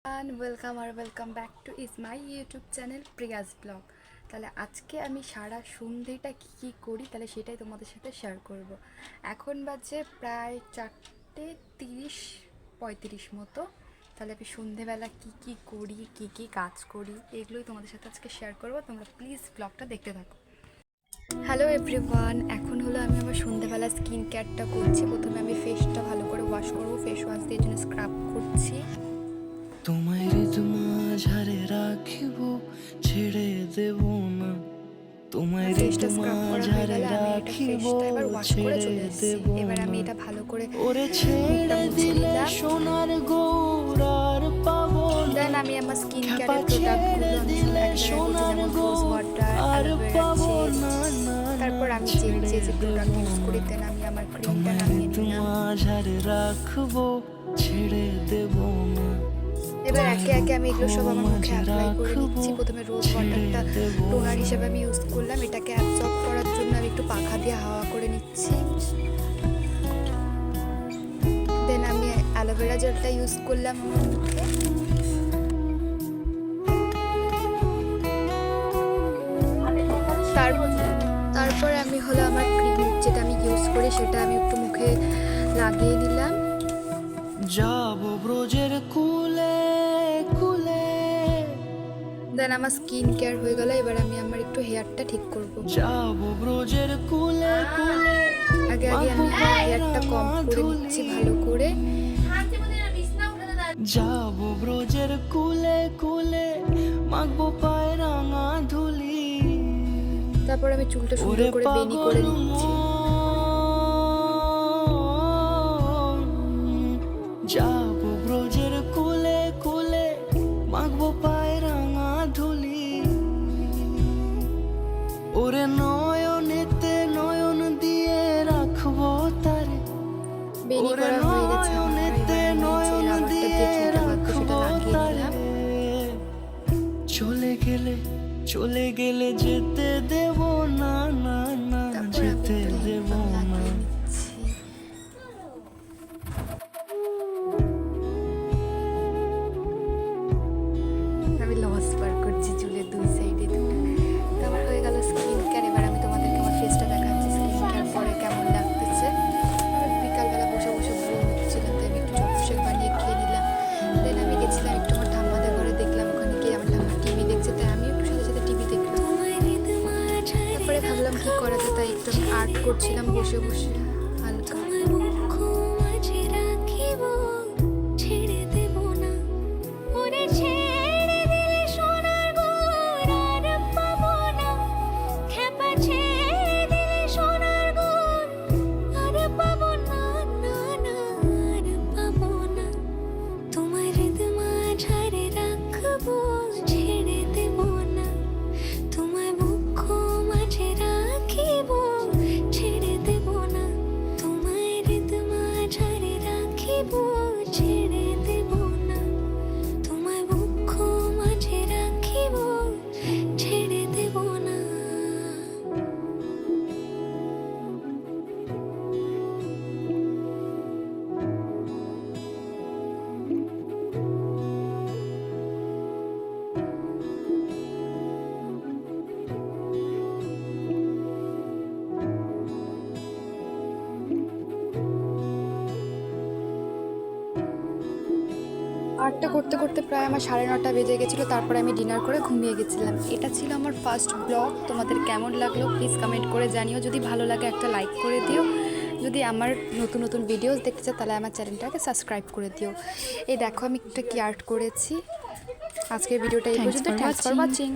Welcome back to my YouTube channel Prius blog. তাহলে আজকে আমি সারা সন্ধেটা কী করি তাহলে সেটাই তোমাদের সাথে শেয়ার করব। এখন বাজে প্রায় 4:30-35 মতো। তাহলে আমি সন্ধেবেলা কী করি, কী কাজ করি, এগুলোই তোমাদের সাথে আজকে শেয়ার করবো। তোমরা প্লিজ ব্লগটা দেখতে থাকো। হ্যালো এভরিওয়ান, এখন হলো আমি আমার সন্ধেবেলা স্কিন কেয়ারটা করছি। প্রথমে আমি ফেসটা ভালো করে ওয়াশ করবো, ফেস ওয়াশ দিয়ে জন্য স্ক্রাব করছি। তোমায় মাঝারে রাখিব, ছেড়ে দেব না। তোমায় মাঝারে রাখিব, ছেড়ে দেব না। এবার আমি এটা ভালো করে ওরে ছেড়ে দিলে সোনার গৌরার পাবো না। দেন আমি আমার স্কিন কেয়ারের প্রোডাক্টগুলো আমি সোনার ওয়াটার আর পাবো না। তারপর আমি যে প্রোডাক্ট ইউজ করি দেন আমি আমার ক্রিমটা নামিয়ে নিলাম। মাঝারে রাখবো, ছেড়ে দেব না। এবার একে আমি এগুলো সব আমার মুখে অ্যাপ্লাই করে নিচ্ছি। প্রথমে রোজ ওয়াটারটা টোনার হিসেবে আমি ইউজ করলাম। এটাকে অ্যাবজর্ব করার জন্য আমি একটু পাখা দিয়ে হাওয়া করে নিচ্ছি। দেন আমি অ্যালোভেরা জেলটা ইউজ করলাম আমার মুখে। তারপর আমি হলো আমার ক্রিম যেটা আমি ইউজ করি সেটা আমি একটু মুখে লাগিয়ে দিলাম। যাবো ব্রজের কুলে কুলে। দেন আমার স্কিন কেয়ার হয়ে গেল। এবার আমি আমার একটু হেয়ারটা ঠিক করব। যাবো ব্রজের কুলে কুলে। আগে আমি হেয়ারটা কম করে নিচ্ছি ভালো করে। যাবো ব্রজের কুলে কুলে, মাখবো পায়ে রাঙা ধুলি। তারপর আমি চুলটা সুন্দর করে বেনি করে নিচ্ছি। যাবো ব্রজের কুলে কুলে, মাখবো পায়ে রাঙা ধুলি। ওরে নয়নেতে নয়ন দিয়ে রাখবো তারে। বেনি করা হয়ে গেছে নয়নেতে নয়ন দিয়ে রাখবো তারে। চলে গেলে যেতে দেব না, না না যেতে দেব না। আমি লস বার করছি চুলের দুই সাইডে দুটো। তারপর হয়ে গেল স্কিন কেয়ার। এবার আমি তোমাদেরকে আমার ফেসটা দেখাচ্ছি স্কিন কেয়ার পরে কেমন লাগতেছে। বিকালবেলা বসে বসে বোর হচ্ছিলাম তাই আমি একটু চপশেক বানিয়ে খেয়ে নিলাম। দেন আমি গেছিলাম একটু আমার ঠাম্মাদের ঘরে, দেখলাম ওখানে গিয়ে আমার ঠাম্মা টিভি দেখছে তাই আমি একটু সাথে সাথে টিভি দেখলাম। তারপরে ভাবলাম কি করা যায় তাই একটু আর্ট করছিলাম বসে বসে হালকা। আর্টটা করতে করতে প্রায় আমার 9:30 বেজে গেছিলো। তারপরে আমি ডিনার করে ঘুমিয়ে গেছিলাম। এটা ছিল আমার ফার্স্ট ব্লগ। তোমাদের কেমন লাগলো প্লিজ কমেন্ট করে জানিও। যদি ভালো লাগে একটা লাইক করে দিও। যদি আমার নতুন নতুন ভিডিওস দেখতে চাও তাহলে আমার চ্যানেলটাকে সাবস্ক্রাইব করে দিও। এই দেখো আমি একটা কি আর্ট করেছি। আজকের ভিডিওটা এই পর্যন্ত। Thanks for watching.